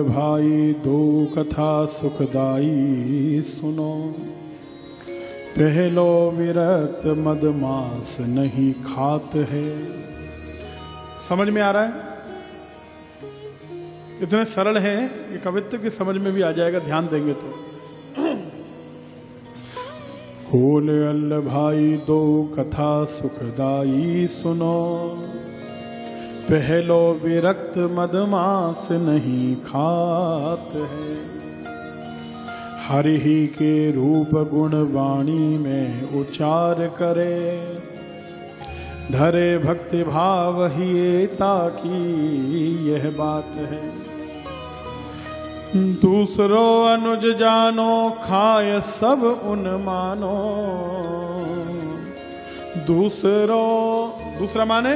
भाई दो कथा सुखदाई सुनो, पहलो विरक्त मदमास नहीं खात है। समझ में आ रहा है? इतने सरल हैं कि कवित्व की समझ में भी आ जाएगा, ध्यान देंगे तो। खोल अल्ल भाई दो कथा सुखदाई सुनो, पहलो विरक्त मदमास नहीं खात है। हरि ही के रूप गुण वाणी में उच्चार करे, धरे भक्ति भाव ही एता की यह बात है। दूसरो अनुज जानो खाय सब उन मानो, दूसरा माने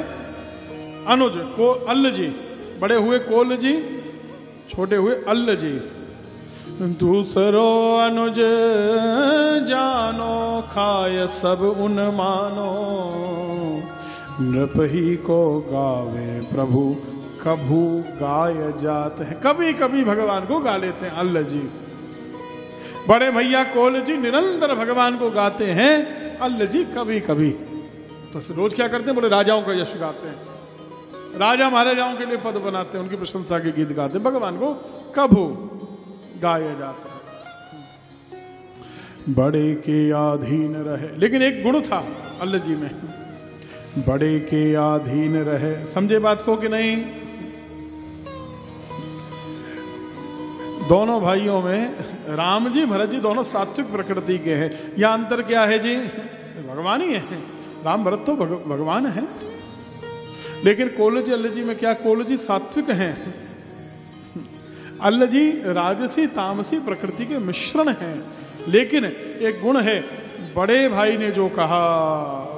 अनुज को अल्ल जी, बड़े हुए कोल जी, छोटे हुए अल्ल जी। दूसरो अनुज जानो खाय सब उन मानो, नृप ही को गावे प्रभु कभू गाय जाते हैं। कभी कभी भगवान को गा लेते हैं अल्ल जी। बड़े भैया कोल जी निरंतर भगवान को गाते हैं, अल्ल जी कभी कभी। तो रोज क्या करते हैं? बोले राजाओं का यश गाते हैं, राजा महाराजाओं के लिए पद बनाते हैं, उनकी प्रशंसा के गीत गाते हैं, भगवान को कभू गाया जाता है। बड़े के अधीन रहे, लेकिन एक गुण था अल्ल जी में, बड़े के अधीन रहे। समझे बात को कि नहीं? दोनों भाइयों में राम जी भरत जी दोनों सात्विक प्रकृति के हैं। यह अंतर क्या है जी? भगवान ही है, राम भरत तो भगवान है। लेकिन कोल जी अल्ल जी में क्या? कोल जी सात्विक हैं, अल्ल जी राजसी तामसी प्रकृति के मिश्रण हैं। लेकिन एक गुण है, बड़े भाई ने जो कहा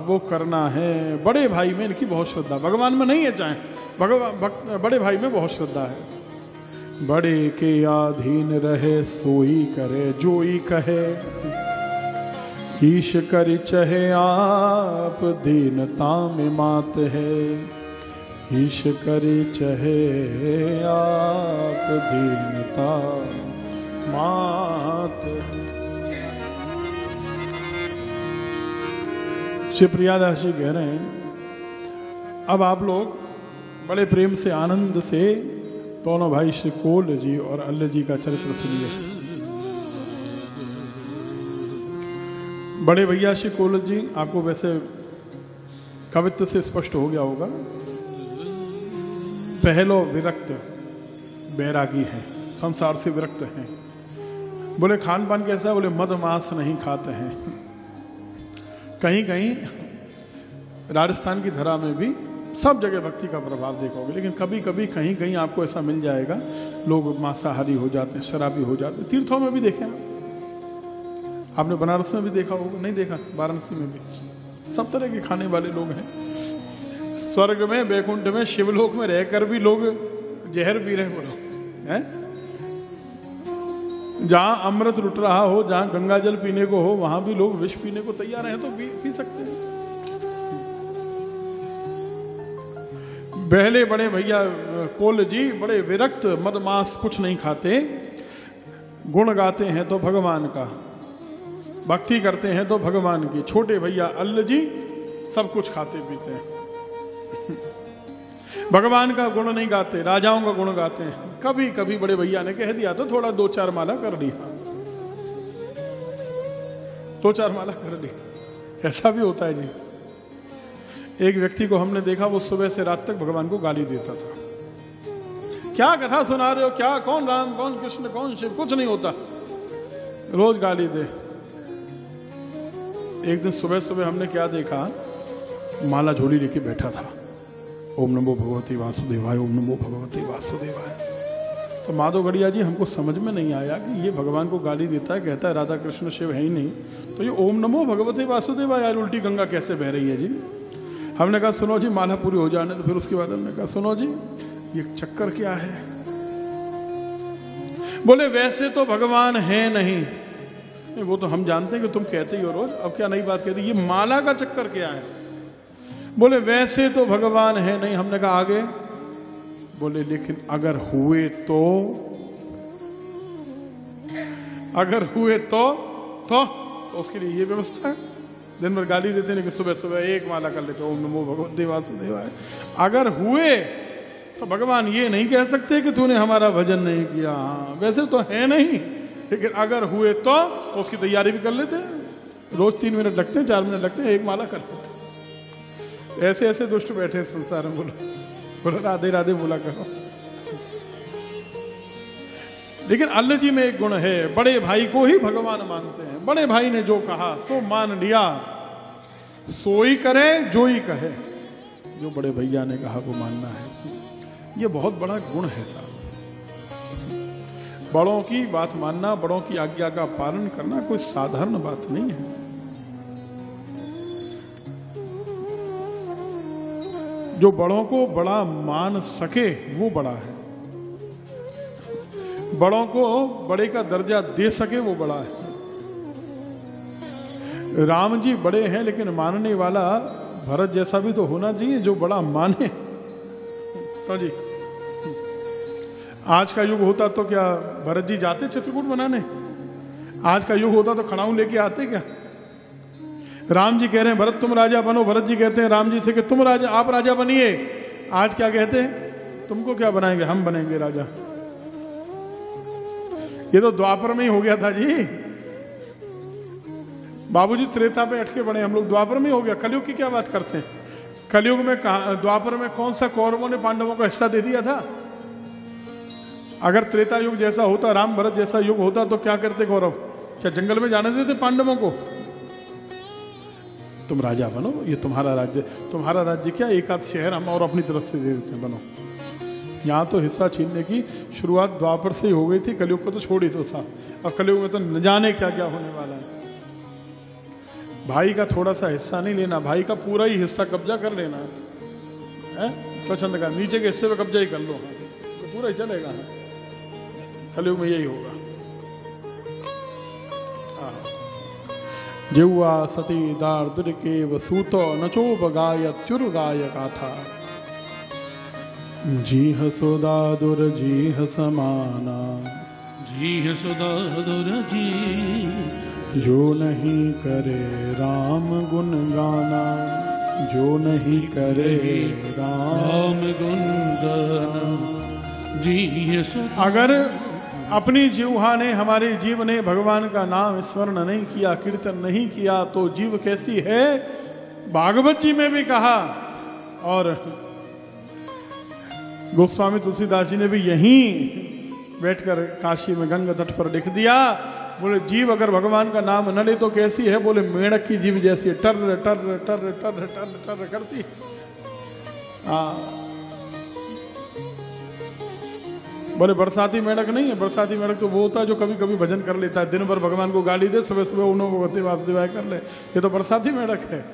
वो करना है। बड़े भाई में इनकी बहुत श्रद्धा, भगवान में नहीं है, चाहे बड़े भाई में बहुत श्रद्धा है। बड़े के अधीन रहे सोई करे जोई कहे, ईश कर चहे आप दीनता में मात है। ईश कर चहे आप दीनता मात। श्री प्रियादास जी कह रहे हैं, अब आप लोग बड़े प्रेम से आनंद से दोनों भाई श्री कोल जी और अल्ल जी का चरित्र सुनिए। बड़े भैया श्री कोल जी आपको वैसे कवित्व से स्पष्ट हो गया होगा। पहलो विरक्त बैरागी हैं, संसार से विरक्त हैं। बोले खान पान कैसा? बोले मद मांस नहीं खाते हैं। कहीं कहीं राजस्थान की धरा में भी सब जगह भक्ति का प्रभाव देखोगे, लेकिन कभी कभी कहीं कहीं आपको ऐसा मिल जाएगा, लोग मांसाहारी हो जाते हैं, शराबी हो जाते हैं। तीर्थों में भी देखे आपने, बनारस में भी देखा होगा, नहीं देखा? वाराणसी में भी सब तरह के खाने वाले लोग हैं। स्वर्ग में, बैकुंठ में, शिवलोक में रहकर भी लोग जहर पी रहे बोलो हैं। जहां अमृत लुट रहा हो, जहां गंगा जल पीने को हो, वहां भी लोग विष पीने को तैयार हैं, तो पी सकते हैं। पहले बड़े भैया कोल जी बड़े विरक्त, मद मांस कुछ नहीं खाते, गुण गाते हैं तो भगवान का, भक्ति करते हैं तो भगवान की। छोटे भैया अल्ल जी सब कुछ खाते पीते हैं, भगवान का गुण नहीं गाते, राजाओं का गुण गाते हैं। कभी कभी बड़े भैया ने कह दिया तो थोड़ा 2-4 माला कर ली, 2-4 माला कर ली, ऐसा भी होता है जी। एक व्यक्ति को हमने देखा, वो सुबह से रात तक भगवान को गाली देता था। क्या कथा सुना रहे हो? क्या कौन राम, कौन कृष्ण, कौन शिव? कुछ नहीं होता, रोज गाली दे। एक दिन सुबह सुबह हमने क्या देखा, माला झोली लेके बैठा था, ओम नमो भगवते वासुदेवाय, ओम नमो भगवते वासुदेवाय। तो माधव गढ़िया जी, हमको समझ में नहीं आया कि ये भगवान को गाली देता है, कहता है राधा कृष्ण शिव है ही नहीं, तो ये ओम नमो भगवते वासुदेवाय यार उल्टी गंगा कैसे बह रही है जी। हमने कहा सुनो जी, माला पूरी हो जाने। तो फिर उसके बाद हमने कहा सुनो जी, ये चक्कर क्या है? बोले वैसे तो भगवान है नहीं, वो तो हम जानते हैं कि तुम कहते ही हो रोज, अब क्या नई बात कहती, ये माला का चक्कर क्या है? बोले वैसे तो भगवान है नहीं। हमने कहा आगे? बोले लेकिन अगर हुए तो अगर हुए तो उसके लिए ये व्यवस्था है। दिन भर गाली देते हैं लेकिन सुबह सुबह एक माला कर लेते, ओम नमो भगवते वासुदेवाय। अगर हुए तो भगवान ये नहीं कह सकते कि तूने हमारा भजन नहीं किया। वैसे तो है नहीं, लेकिन अगर हुए तो उसकी तैयारी भी कर लेते हैं। रोज 3 मिनट लगते हैं, 4 मिनट लगते हैं, एक माला कर लेते हैं। ऐसे ऐसे दुष्ट बैठे हैं संसार में। बोलो राधे राधे बोला करो। लेकिन अल्लाह जी में एक गुण है, बड़े भाई को ही भगवान मानते हैं। बड़े भाई ने जो कहा सो मान लिया, सोई करे जो ही कहे। जो बड़े भैया ने कहा वो मानना है, ये बहुत बड़ा गुण है साहब। बड़ों की बात मानना, बड़ों की आज्ञा का पालन करना कोई साधारण बात नहीं है। जो बड़ों को बड़ा मान सके वो बड़ा है। बड़ों को बड़े का दर्जा दे सके वो बड़ा है। राम जी बड़े हैं लेकिन मानने वाला भरत जैसा भी तो होना चाहिए जो बड़ा माने। तो जी आज का युग होता तो क्या भरत जी जाते चित्रकूट बनाने? आज का युग होता तो खड़ाऊ लेके आते क्या? राम जी कह रहे हैं भरत तुम राजा बनो, भरत जी कहते हैं राम जी से कि तुम राजा, आप राजा बनिए। आज क्या कहते हैं? तुमको क्या बनाएंगे, हम बनेंगे राजा। ये तो द्वापर में ही हो गया था जी। बाबूजी त्रेता पे अटके पड़े, हम लोग द्वापर में ही हो गया। कलयुग की क्या बात करते हैं? कलयुग में द्वापर में कौन सा कौरवों ने पांडवों को हिस्सा दे दिया था? अगर त्रेता युग जैसा होता, राम भरत जैसा युग होता तो क्या करते कौरव? क्या जंगल में जाने देते पांडवों को? तुम राजा बनो, ये तुम्हारा राज्य। तुम्हारा राज्य क्या, एक आध शहर हम और अपनी तरफ से दे देते हैं, बनो। यहाँ तो हिस्सा छीनने की शुरुआत द्वापर से ही हो गई थी, कलयुग को तो छोड़ ही दो साहब। अब कलयुग में तो न जाने क्या क्या होने वाला है। भाई का थोड़ा सा हिस्सा नहीं लेना, भाई का पूरा ही हिस्सा कब्जा कर लेना है। पसंद का नीचे के हिस्से पे कब्जा ही कर लो, तो पूरा ही चलेगा। कलयुग में यही होगा। जिह्वा सती दार्दुर के वसूतो नचोप गाय चुर गाय गाथा। जीह सुदादुर जीह समाना, जीह सुदादुर जी जो नहीं करे राम गुण गाना, जो नहीं करे राम गुण गाना। जीह अगर अपनी जिह्वा ने, हमारे जीव ने भगवान का नाम स्मरण नहीं किया, कीर्तन नहीं किया तो जीव कैसी है? भागवत जी में भी कहा और गोस्वामी तुलसीदास जी ने भी यहीं बैठकर काशी में गंगा तट पर लिख दिया। बोले जीव अगर भगवान का नाम न ले तो कैसी है? बोले मेंढक की जीव जैसी, टर टर टर टर टर टर करती। बोले बरसाती मेंढक नहीं है, बरसाती मेंढक तो वो होता है जो कभी कभी भजन कर लेता है, दिन भर भगवान को गाली दे, सुबह सुबह उन्हों भगवते वासुदेवाय कर ले। ये तो बरसाती मेंढक है।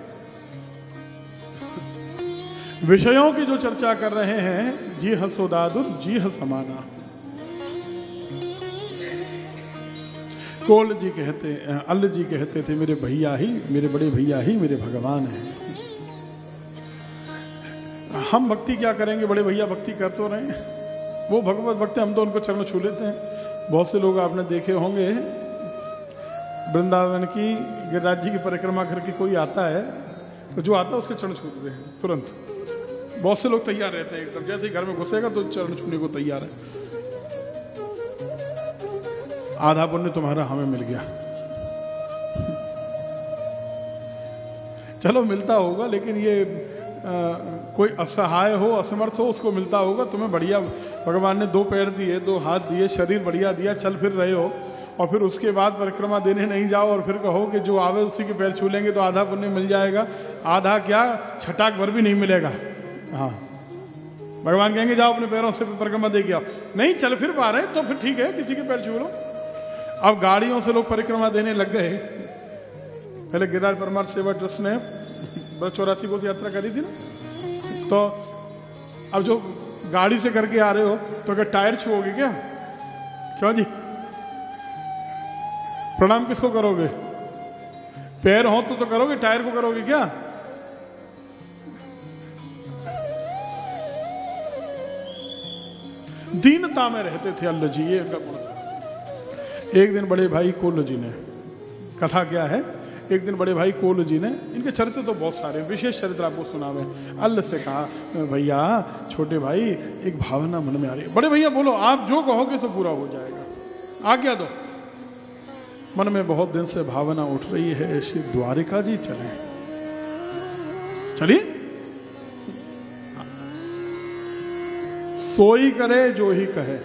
विषयों की जो चर्चा कर रहे हैं, जी हसोदादुर जी हसमाना। कोल जी कहते, अल्ल जी कहते थे मेरे भैया ही, मेरे बड़े भैया ही मेरे भगवान हैं। हम भक्ति क्या करेंगे? बड़े भैया भक्ति कर तो रहे हैं, वो भगवत भक्त, हम तो उनको चरण छू लेते हैं। बहुत से लोग आपने देखे होंगे वृंदावन की गिरिराज जी की परिक्रमा करके कोई आता है तो जो आता है उसके चरण छूते हैं तुरंत। बहुत से लोग तैयार रहते हैं एकदम, जैसे ही घर में घुसेगा तो चरण छूने को तैयार है। आधा पुण्य तुम्हारा हमें मिल गया। चलो मिलता होगा, लेकिन ये कोई असहाय हो, असमर्थ हो, उसको मिलता होगा। तुम्हें बढ़िया भगवान ने 2 पैर दिए, 2 हाथ दिए, शरीर बढ़िया दिया, चल फिर रहे हो, और फिर उसके बाद परिक्रमा देने नहीं जाओ और फिर कहो कि जो आवे उसी के पैर छू लेंगे तो आधा पुण्य मिल जाएगा। आधा क्या, छटाक भर भी नहीं मिलेगा। हाँ, भगवान कहेंगे जाओ अपने पैरों से परिक्रमा दे के आओ। नहीं चल फिर पा रहे तो फिर ठीक है, किसी के पैर छू लो। अब गाड़ियों से लोग परिक्रमा देने लग गए। पहले गिरिराज परमार्थ सेवा ट्रस्ट ने 84 को यात्रा करी थी ना, तो अब जो गाड़ी से करके आ रहे हो तो क्या टायर छुओगे क्या? क्यों जी? प्रणाम किसको करोगे? पैर हो तो करोगे, टायर को करोगे क्या? दीनता में रहते थे अल्लाह जी, ये उनका गुण था। एक दिन बड़े भाई कोल जी ने, कथा क्या है, एक दिन बड़े भाई कोल जी ने, इनके चरित्र तो बहुत सारे हैं, विशेष चरित्र आपको सुनावे। अल्ल से कहा, भैया छोटे भाई एक भावना मन में आ रही है। बड़े भैया बोलो, आप जो कहोगे सो पूरा हो जाएगा, आज्ञा दो। मन में बहुत दिन से भावना उठ रही है, श्री द्वारिका जी चले। चलिए, सोई करे जो ही कहे,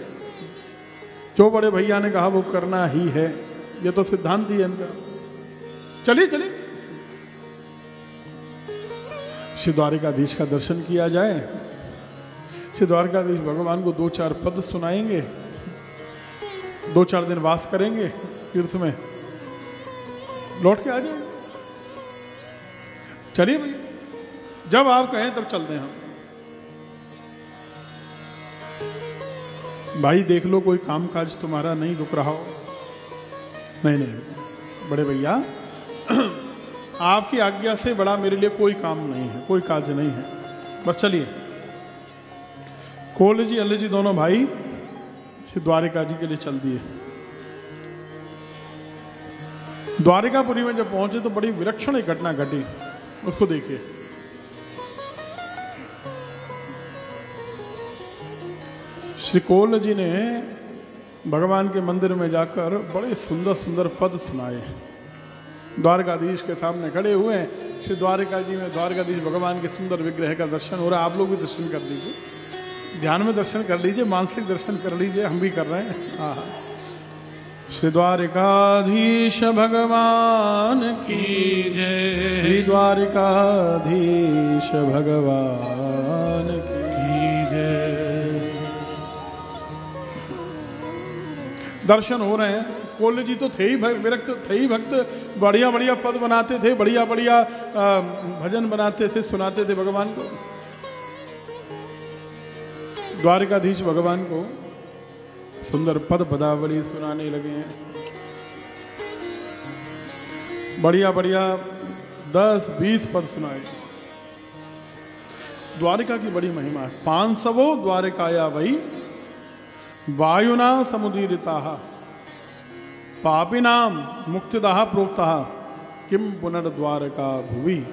जो बड़े भैया ने कहा वो करना ही है, ये तो सिद्धांत ही है इनका। चलिए चलिए, श्री द्वारिकाधीश का दर्शन किया जाए। श्री द्वारिकाधीश भगवान को 2-4 पद सुनाएंगे, 2-4 दिन वास करेंगे तीर्थ में, लौट के आ जाएंगे। चलिए भाई, जब आप कहें तब चलते हैं हम। भाई देख लो कोई काम काज तुम्हारा नहीं रुक रहा हो। नहीं नहीं बड़े भैया, आपकी आज्ञा से बड़ा मेरे लिए कोई काम नहीं है, कोई काज नहीं है, बस चलिए। कोल जी अल्ल जी दोनों भाई श्री द्वारिका जी के लिए चल दिए। द्वारिकापुरी में जब पहुंचे तो बड़ी विलक्षण एक घटना घटी, उसको देखिए। श्री कोल जी ने भगवान के मंदिर में जाकर बड़े सुंदर सुंदर पद सुनाए। द्वारकाधीश के सामने खड़े हुए हैं। श्री द्वारिका जी में द्वारकाधीश भगवान के सुंदर विग्रह का दर्शन हो रहा है। आप लोग भी दर्शन कर लीजिए, ध्यान में दर्शन कर लीजिए, मानसिक दर्शन कर लीजिए, हम भी कर रहे हैं। श्री द्वारिकाधीश भगवान की जय, श्री द्वारिकाधीश भगवान की जय। दर्शन हो रहे हैं। कोल जी तो थे ही विरक्त, थे ही भक्त, बढ़िया बढ़िया पद बनाते थे, बढ़िया बढ़िया भजन बनाते थे, सुनाते थे भगवान को। द्वारिकाधीश भगवान को सुंदर पद पदावली सुनाने लगे हैं। बढ़िया बढ़िया 10-20 पद सुनाए। द्वारिका की बड़ी महिमा है। 500 द्वारिकाया वही वायुना समुदीरिता पापिनाम मुक्तिदाह प्रोक्ता किम पुनर्द्वारका भुवि।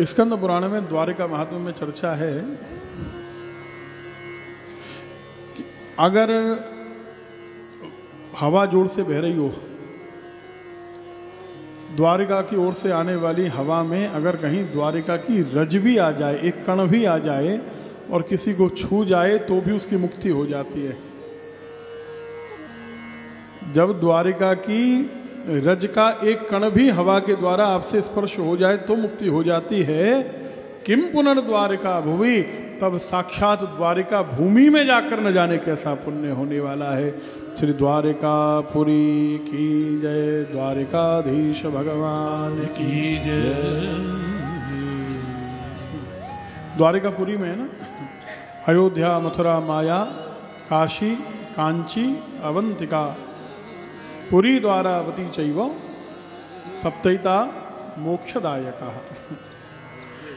स्कंद पुराण में द्वारिका महात्म्य में चर्चा है कि अगर हवा जोर से बह रही हो, द्वारिका की ओर से आने वाली हवा में अगर कहीं द्वारिका की रज भी आ जाए, एक कण भी आ जाए और किसी को छू जाए तो भी उसकी मुक्ति हो जाती है। जब द्वारिका की रज का एक कण भी हवा के द्वारा आपसे स्पर्श हो जाए तो मुक्ति हो जाती है। किम पुनर्द्वारिका भुवि, तब साक्षात द्वारिका भूमि में जाकर न जाने कैसा पुण्य होने वाला है। श्री द्वारिकापुरी की जय, द्वारिकाधीश भगवान की जय। द्वारिकापुरी में है ना, अयोध्या, मथुरा, माया, काशी, कांची, अवंतिका, पुरी द्वारावती चैव सप्तैता मोक्षदायका।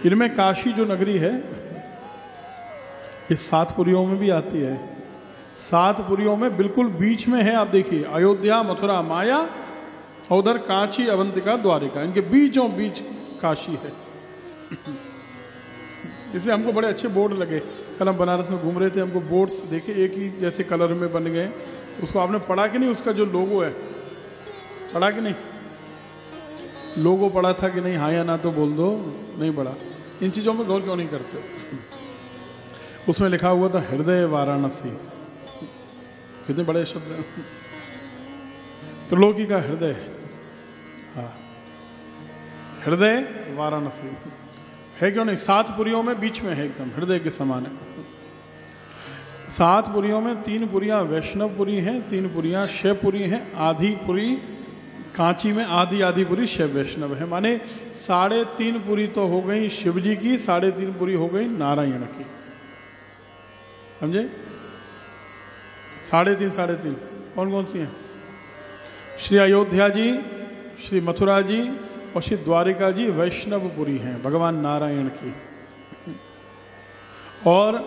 इनमें काशी जो नगरी है ये 7 पुरियों में भी आती है। 7 पुरियों में बिल्कुल बीच में है। आप देखिए, अयोध्या, मथुरा, माया और उधर कांची, अवंतिका, द्वारिका, इनके बीचों बीच काशी है। इसलिए हमको बड़े अच्छे बोर्ड लगे। कल हम बनारस में घूम रहे थे, हमको बोर्ड्स देखे एक ही जैसे कलर में बन गए। उसको आपने पढ़ा कि नहीं? उसका जो लोगो है पढ़ा कि नहीं? लोगो पढ़ा था कि नहीं? हाँ या ना तो बोल दो। नहीं पढ़ा। इन चीज़ों में गौर क्यों नहीं करते? उसमें लिखा हुआ था हृदय वाराणसी। कितने बड़े शब्द हैं। त्रिलोकी का हृदय, हाँ, हृदय वाराणसी है क्यों नहीं? 7 पुरियों में बीच में है, एकदम हृदय के समान है। 7 पुरियों में 3 पुरियां वैष्णवपुरी हैं, 3 पुरियां शैवपुरी हैं। आधी पुरी कांची में आधी पुरी शैव वैष्णव है। माने 3.5 पुरी तो हो गई शिव जी की, 3.5 पुरी हो गई नारायण की। समझे? 3.5 कौन कौन सी हैं? श्री अयोध्या जी, श्री मथुरा जी और श्री द्वारिका जी वैष्णवपुरी हैं, भगवान नारायण की। और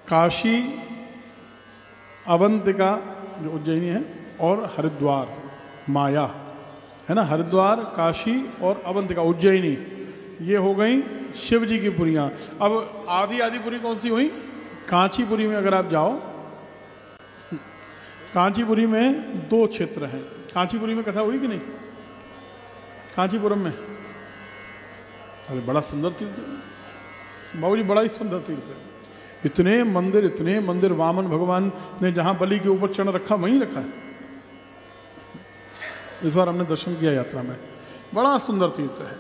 काशी, अवंतिका जो उज्जैनी है, और हरिद्वार माया है ना, हरिद्वार, काशी और अवंतिका उज्जैनी, ये हो गई शिव जी की पुरियाँ। अब आदि पुरी कौन सी हुई? कांचीपुरी में अगर आप जाओ, कांचीपुरी में 2 क्षेत्र हैं। कांचीपुरी में कथा हुई कि नहीं? कांचीपुरम में, अरे बड़ा सुंदर तीर्थ है बाबू जी, बड़ा ही सुंदर तीर्थ है। इतने मंदिर वामन भगवान ने जहां बलि के ऊपर चढ़ रखा वहीं रखा है। इस बार हमने दर्शन किया यात्रा में, बड़ा सुंदर तीर्थ है।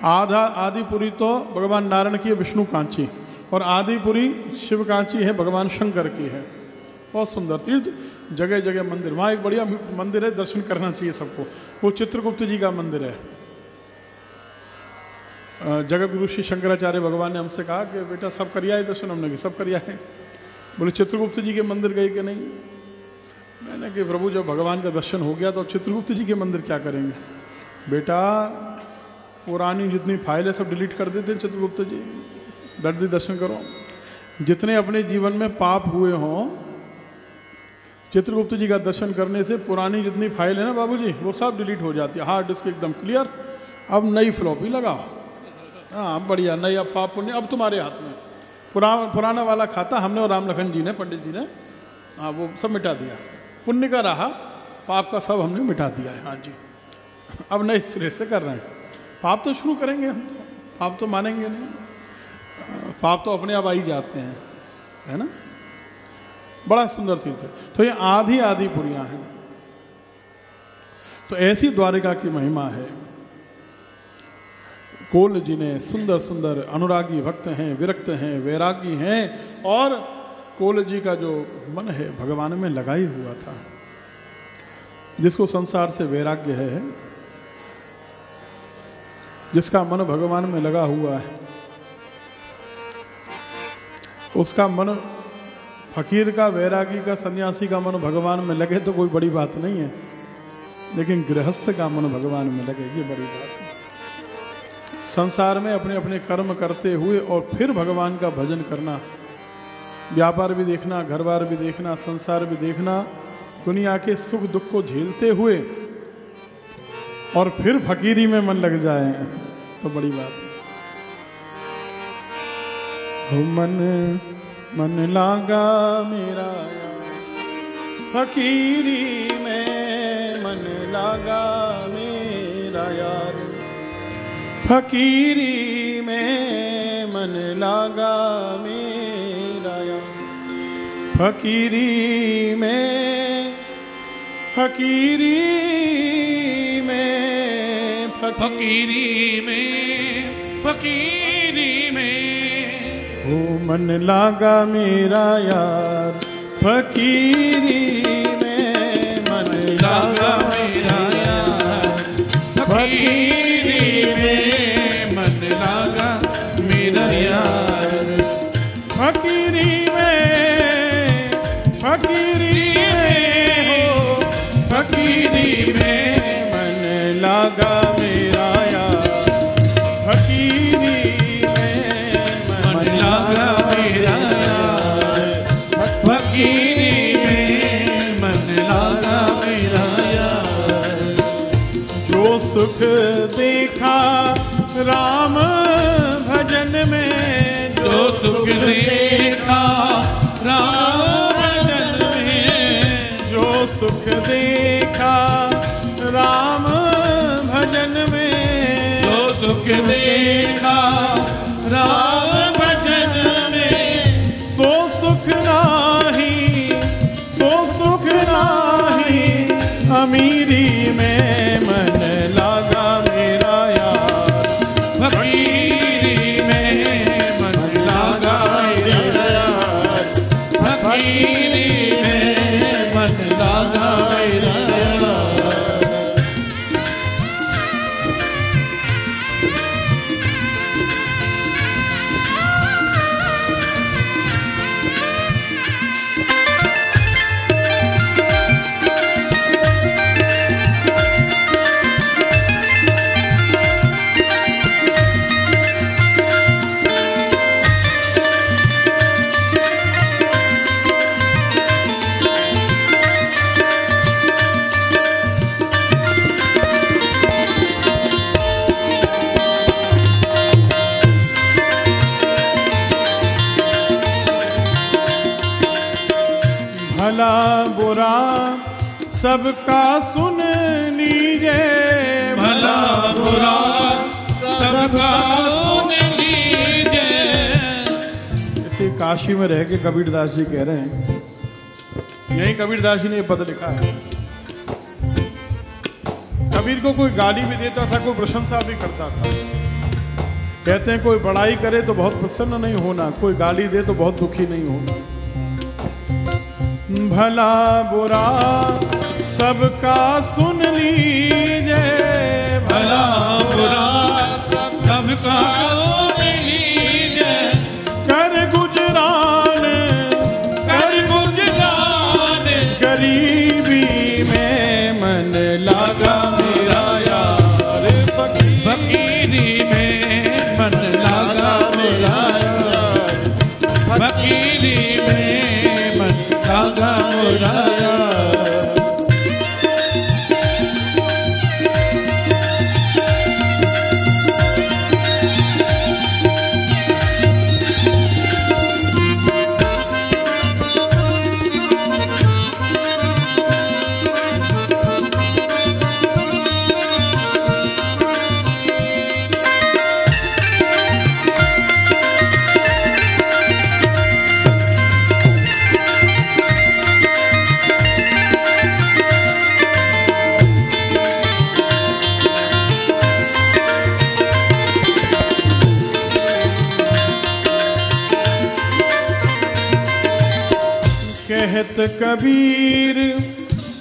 आदिपुरी तो भगवान नारायण की है, विष्णु कांची, और आदिपुरी शिव कांची है, भगवान शंकर की है। बहुत सुंदर तीर्थ, जगह जगह मंदिर। वहाँ एक बढ़िया मंदिर है, दर्शन करना चाहिए सबको, वो चित्रगुप्त जी का मंदिर है। जगत गुरु श्री शंकराचार्य भगवान ने हमसे कहा कि बेटा सब करिया है दर्शन, हमने कि सब करिया है। बोले चित्रगुप्त जी के मंदिर गए कि नहीं? मैंने कि प्रभु जब भगवान का दर्शन हो गया तो चित्रगुप्त जी के मंदिर क्या करेंगे? बेटा पुरानी जितनी फाइल है सब डिलीट कर देते हैं चित्रगुप्त जी, दर्शन करो। जितने अपने जीवन में पाप हुए हों, चित्रगुप्त जी का दर्शन करने से पुरानी जितनी फाइल है ना बाबूजी, वो सब डिलीट हो जाती है। हार्ड डिस्क एकदम क्लियर, अब नई फ्लॉपी लगाओ। हाँ बढ़िया, नई अब पाप पुण्य अब तुम्हारे हाथ में। पुराना वाला खाता हमने और राम लखन जी ने, पंडित जी ने, हाँ वो सब मिटा दिया। पुण्य का रहा, पाप का सब हमने मिटा दिया है। हाँ जी, अब नए सिरे से कर रहे हैं। पाप तो शुरू करेंगे हम, पाप तो मानेंगे नहीं, पाप तो अपने आप आ ही जाते हैं, है ना। बड़ा सुंदर तीर्थ है। तो ये आदि पुरियां हैं। तो ऐसी द्वारिका की महिमा है। कोल जी ने सुंदर सुंदर अनुरागी भक्त हैं, विरक्त हैं, वैरागी हैं, और कोल जी का जो मन है भगवान में लगाई हुआ था। जिसको संसार से वैराग्य है, जिसका मन भगवान में लगा हुआ है, उसका मन, फकीर का, वैरागी का, सन्यासी का मन भगवान में लगे तो कोई बड़ी बात नहीं है, लेकिन गृहस्थ का मन भगवान में लगे ये बड़ी बात है। संसार में अपने अपने कर्म करते हुए और फिर भगवान का भजन करना, व्यापार भी देखना, घर बार भी देखना, संसार भी देखना, दुनिया के सुख दुख को झेलते हुए और फिर फकीरी में मन लग जाए तो बड़ी बात है। मन लागा मेरा फकीरी में, मन लागा मेरा यार फकीरी में, मन लागा मेरा यार फकीरी में, फकीरी में, फकीरी में, फकीरी में, ओ मन लागा मेरा यार फकीरी में, मन लागा मेरा यार फकीरी में, मन लागा मेरा यार फकीरी में, फकीरी में, हो फकीरी में, मन लागा मेरा यार फकीरी फकीरी में, मन लागा मेरा यार। जो सुख देखा राम भजन में, जो सुख देखा राम भजन में, जो सुख देखा राम भजन में, जो सुख देखा राम भजन में, सो सुख नाही, सो सुख नाही, अमीरी में मन लागा मेरा यार फकीरी में, मन लागा मेरा यार फकीरी में, मन लागा मेरा यार। सबका सुन लीजिए, भला बुरा सबका सुन लीजिए। इसी काशी में रह के कबीरदास जी कह रहे हैं, यही कबीरदास जी ने ये पद लिखा है। कबीर को कोई गाली भी देता था, कोई प्रशंसा भी करता था। कहते हैं कोई बड़ाई करे तो बहुत प्रसन्न नहीं होना, कोई गाली दे तो बहुत दुखी नहीं होना। भला बुरा सबका सुन लीजिए, भला बुरा सबका सुन लीजिए। कर गुजरान गरीबी में मन लागा मेरा यार, फकीरी में मन लागा मेरा यार, फकीरी में मन लागा मेरा यार। कहत कबीर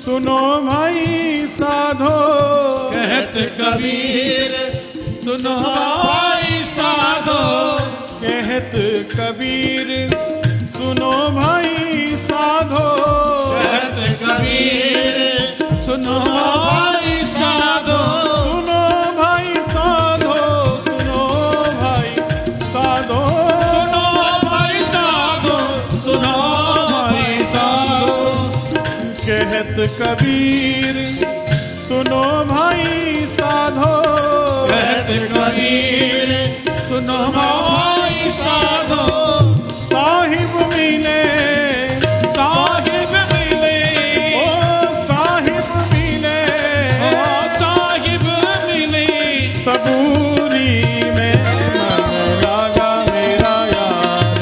सुनो भाई साधो, कहत कबीर सुनो भाई साधो, कहत कबीर सुनो भाई साधो, कहत कबीर सुनो भाई साधो, सुनो भाई साधो, सुनो भाई साधो, सुनो भाई साधो, सुनो भाई साधो। कहत कबीर सुनो भाई साधो, कहत कबीर सुनो भाई साधो। साहिब मिले, साहिब मिले, ओ साहिब मिले, ओ साहिब मिले। सबूरी में मन लागा मेरा यार,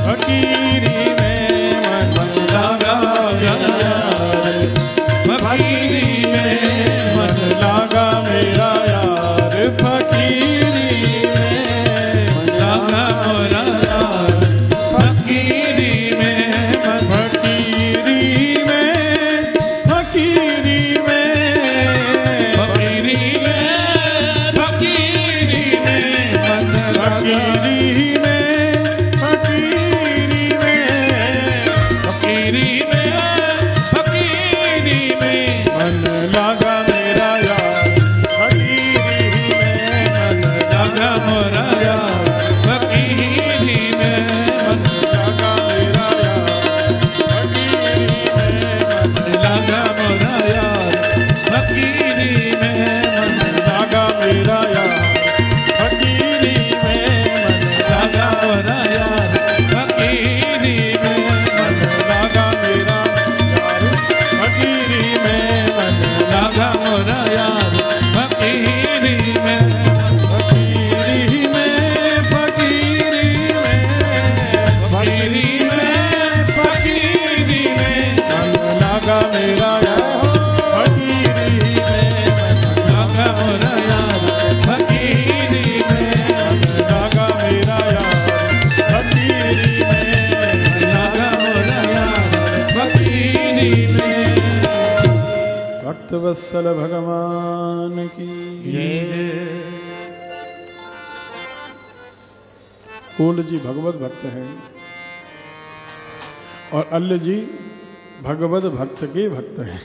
फकीरी में मन लागा मेरा यार, फकीरी में मन लागा मेरा यार, फकीरी में मन लागा मोरा यार, फकीरी में मन फकीरी में, फकीरी में, फकीरी में, फकीरी में मन लागा, फकीरी में, फकीरी में, फकीरी में, फकीरी में मन लागा मेरा यार, फकीरी में मन लागा मोरा यार, फकीरी में मन लागा मेरा यार, फकीरी में मन लागा मोरा यार, फकीरी में मन लागा मेरा यार, फकीरी में मन लागा मोरा यार, फकीरी में मन लागा मेरा यार, फकीरी में मन लागा मोरा यार, फकीरी में फकीरी में, फकीरी में, फकीरी में, फकीरी में मन लागा मेरा यार, फकीरी में मन लागा मोरा यार, फकीरी में लागा मेरा यार, फकीरी में लागा मोरा यार, फकीरी में। भक्त वत्सल भगवान की कुल जी भगवत भक्त हैं और अल्ल जी भगवत भक्त के भक्त हैं।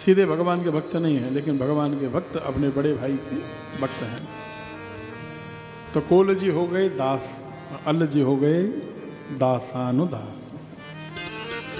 सीधे भगवान के भक्त नहीं हैं, लेकिन भगवान के भक्त अपने बड़े भाई के भक्त हैं। तो कोल जी हो गए दास और अल्ल जी हो गए दासानुदास।